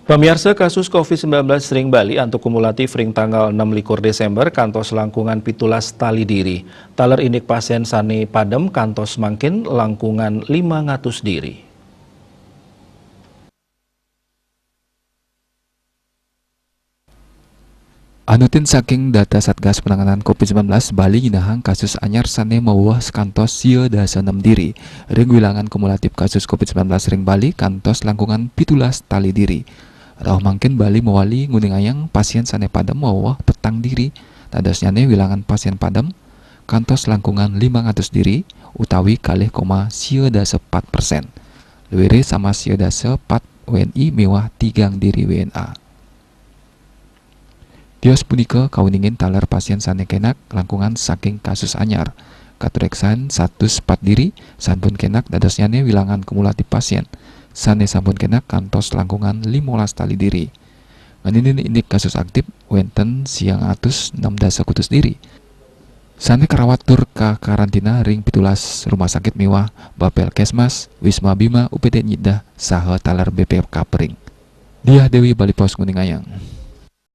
Pemirsa, kasus COVID-19 ring Bali untuk kumulatif ring tanggal 6 Desember kantos langkungan pitulas tali diri. Taler indik pasien sane padem kantos mangkin langkungan 500 diri. Anutin saking data Satgas Penanganan COVID-19 Bali nyinahang kasus anyar sane mawah kantos sieu dasa 6 diri. Ring wilangan kumulatif kasus COVID-19 ring Bali kantos langkungan pitulas tali diri. Rauh mangkin Bali mewali nguning ayang pasien sane padem mawah petang diri. Tadasnyane wilangan pasien padem kantos langkungan 500 diri utawi kalih koma sieu dasa 4%. Lewere sama sieu dasa 4 WNI mewah tigang diri WNA. Dios punika kauningin taler pasien sane kenak langkungan saking kasus anyar. Katureksan 104 diri sampun kenak dadosnyane wilangan kumulatif pasien. Sane sampun kenak kantos langkungan 15 tali diri. Nganinin indik kasus aktif wenten siang atus 6 dasa kutus diri. Sane kerawat tur ka karantina ring pitulas rumah sakit mewah Bapel Kesmas, Wisma Bima, UPD Nyidah, saha taler BPK Pering. Diah Dewi Bali Pos Kuning Ayang.